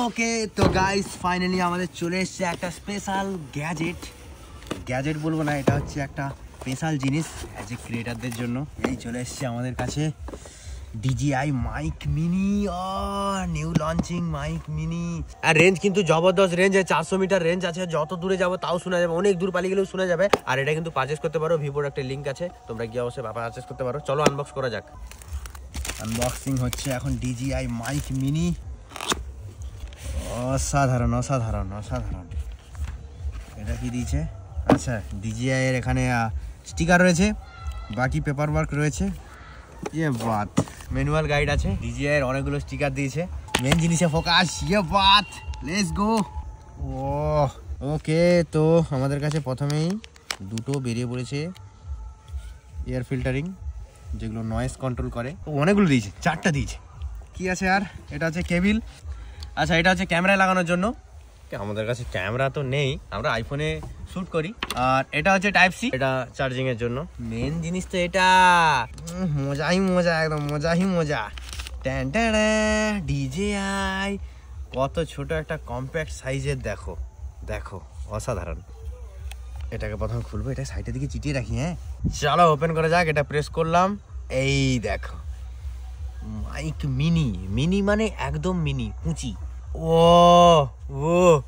ওকে তো guys finally আমাদের চলে এসেছে একটা স্পেশাল গ্যাজেট বলবো না, এটা হচ্ছে একটা স্পেশাল জিনিস অ্যাজ এ ক্রিয়েটারদের জন্য। এই চলে এসেছে আমাদের কাছে DJI mic mini, new launching mic mini. আর রেঞ্জ কিন্তু জবরদস্ত রেঞ্জ, 400 মিটার রেঞ্জ আছে, যত দূরে যাবো তাও শোনা যাবে, অনেক দূর পালিয়ে গেলেও শোনা যাবে। আর এটা কিন্তু পারচেস করতে পারো, ভিভোর একটা লিঙ্ক আছে, তোমরা গিয়ে অবশ্যই পারচেস করতে পারো। চলো আনবক্স করা যাক। আনবক্সিং হচ্ছে এখন DJI মাইক মিনি। অসাধারণ অসাধারণ অসাধারণ। এটা কি দিয়েছে? আচ্ছা, DJI এর এখানে স্টিকার রয়েছে, বাকি পেপার ওয়ার্ক রয়েছে। ইয়ে বাত, ম্যানুয়াল গাইড আছে। DJI এর অনেকগুলো স্টিকার দিয়েছে। মেন জিনিসে ফোকাস, ইয়ে বাত, লেটস গো। ওকে, তো আমাদের কাছে প্রথমেই দুটো বেরিয়ে পড়েছে এয়ার ফিল্টারিং, যেগুলো নয়েজ কন্ট্রোল করে। অনেকগুলো দিয়েছে, 4টা দিয়েছে। কি আছে আর? এটা হচ্ছে কেবিল। আচ্ছা, এটা হচ্ছে ক্যামেরায় লাগানোর জন্য। আমাদের কাছে ক্যামেরা তো নেই, আমরা আইফোনে শ্যুট করি। আর এটা হচ্ছে টাইপ সি, এটা চার্জিং এর জন্য। মেন জিনিস তো এটা, মজাই মজা, একদম মজাই মজা। DJI কত ছোট একটা কম্প্যাক্ট সাইজের, দেখো দেখো, অসাধারণ। এটাকে প্রথমে খুলবো, এটা সাইডের দিকে চিটিয়ে রাখি। হ্যাঁ, চলো ওপেন করা যাক। এটা প্রেস করলাম, এই দেখো মাইক মিনি। মিনি মানে একদম মিনি, কুচি।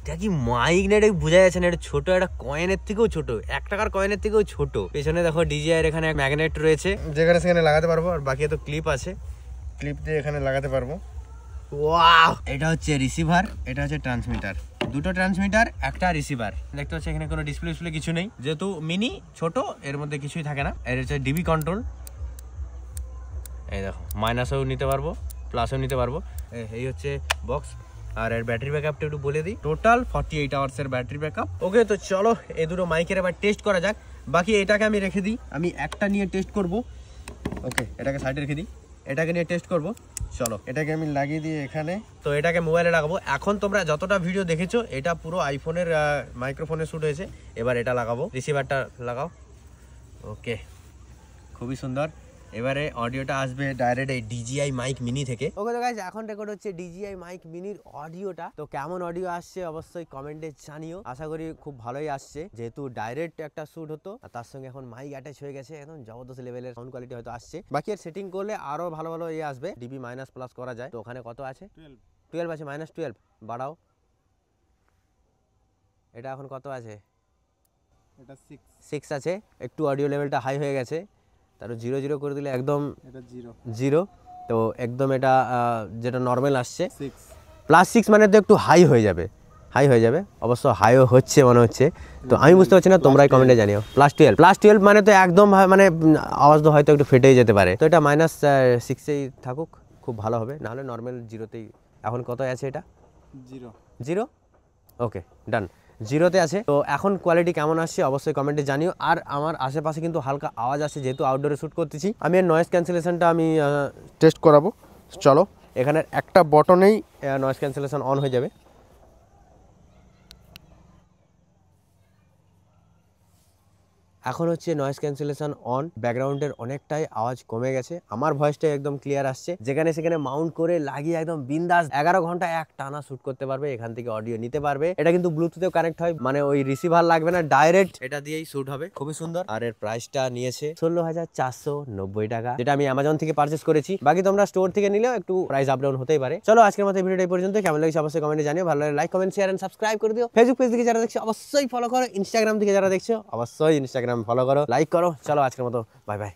এটা কি মাইক না? এটা বোঝা যাচ্ছে না, এটা ছোট, একটা কয়েনের থেকেও ছোট, 1 টাকার কয়েনের থেকেও ছোট। পেছনে দেখো DJI এর এখানে ম্যাগনেট রয়েছে, যেখানে সেখানে লাগাতে পারবো। আর বাকি তো ক্লিপ আছে, ক্লিপ দিয়ে এখানে লাগাতে পারবো। ওয়াও! এটা হচ্ছে রিসিভার, এটা হচ্ছে ট্রান্সমিটার। দুটো ট্রান্সমিটার, একটা রিসিভার। দেখতে পাচ্ছি এখানে কোনো ডিসপ্লে কিছু নেই, যেহেতু মিনি ছোট, এর মধ্যে কিছুই থাকে না। এর হচ্ছে ডিবি কন্ট্রোল। এই দেখো, মাইনাসও নিতে পারবো, প্লাসও নিতে পারবো। এই হচ্ছে বক্স। আর এর ব্যাটারি ব্যাকআপটা একটু বলে দিই, টোটাল 48 আওয়ার্সের ব্যাটারি ব্যাকআপ। ওকে, তো চলো এই দুটো মাইকের এবার টেস্ট করা যাক। বাকি এটাকে আমি রেখে দিই, আমি একটা নিয়ে টেস্ট করব। ওকে, এটাকে সাইডে রেখে দিই, এটাকে নিয়ে টেস্ট করব। চলো, এটাকে আমি লাগিয়ে দিই এখানে। তো এটাকে মোবাইলে লাগাবো। এখন তোমরা যতটা ভিডিও দেখেছো, এটা পুরো আইফোনের মাইক্রোফোনে শ্যুট হয়েছে। এবার এটা লাগাবো, রিসিভারটা লাগাও। ওকে, খুবই সুন্দর। এবারে অডিওটা আসবে ডাইরেক্ট এই DJI মাইক মিনি থেকে। ওকে তো গাইস, এখন রেকর্ড হচ্ছে DJI মাইক মিনির অডিওটা। তো কেমন অডিও আসছে অবশ্যই কমেন্টে জানিও। আশা করি খুব ভালোই আসছে, যেহেতু ডাইরেক্ট একটা শুট হতো, আর তার সঙ্গে এখন মাইক অ্যাটাচ হয়ে গেছে, একদম জবরদস্ত লেভেলের সাউন্ড কোয়ালিটি হয়তো আসছে। বাকি এর সেটিং করলে আরো ভালো ভালো আসবে। ডিবি মাইনাস প্লাস করা যায়। তো ওখানে কত আছে? 12 আছে, -12 বাড়াও। এটা এখন কত আছে? এটা 6 আছে। একটু অডিও লেভেলটা হাই হয়ে গেছে, তারপর 0 করে দিলে একদম এটা 0। তো একদম এটা যেটা নর্মাল আসছে +6, মানে তো একটু হাই হয়ে যাবে, অবশ্য হাইও হচ্ছে মনে হচ্ছে। তো আমি বুঝতে পারছি না, তোমরাই কমেন্টে জানিও। +12 মানে তো একদম, মানে আওয়াজ তো হয়তো একটু ফেটেই যেতে পারে। তো এটা -6এই থাকুক, খুব ভালো হবে। নাহলে নর্মাল 0তেই। এখন কত আছে এটা? 0। ওকে, ডান, 0তে আছে। তো এখন কোয়ালিটি কেমন আসছে অবশ্যই কমেন্টে জানিও। আর আমার আশেপাশে কিন্তু হালকা আওয়াজ আসছে, যেহেতু আউটডোরে শ্যুট করতেছি। আমি এর নয়েজ ক্যান্সেলেশনটা আমি টেস্ট করাবো। চলো, এখানে একটা বটনেই নয়েজ ক্যান্সেলেশন অন হয়ে যাবে। এখন হচ্ছে নয়েজ ক্যান্সেলেশন অন। ব্যাকগ্রাউন্ডের অনেকটাই আওয়াজ কমে গেছে, আমার ভয়েসটা একদম ক্লিয়ার আসছে। যেখানে সেখানে মাউন্ট করে লাগিয়ে একদম বিন্দাস 11 ঘন্টা এক টানা শুট করতে পারবে। এখান থেকে অডিও নিতে পারবে। এটা কিন্তু ব্লুটুথেও কানেক্ট হয়, মানে ওই রিসিভার লাগবে না, ডাইরেক্ট এটা দিয়েই শুট হবে। খুবই সুন্দর। আর এর প্রাইসটা নিয়েছে 16,490 টাকা, যেটা আমি অ্যামাজন থেকে পারচেস করেছি। বাকি তোমরা স্টোর থেকে নিলেও একটু প্রাইস আপ ডাউন হতেই পারে। চলো, আজকের মতো ভিডিওটা এই পর্যন্ত। কেমন লাগছে অবশ্যই কমেন্টে জানিও। ভালো লাগলে like, comment, share and subscribe করে দিও। ফেসবুক পেজ থেকে যারা দেখছো অবশ্যই ফলো করো। ইনস্টাগ্রাম থেকে যারা দেখছো অবশ্যই ইনস্টাগ্রাম ফলো করো, লাইক করো। চলো, আজকের মতো বাই বাই।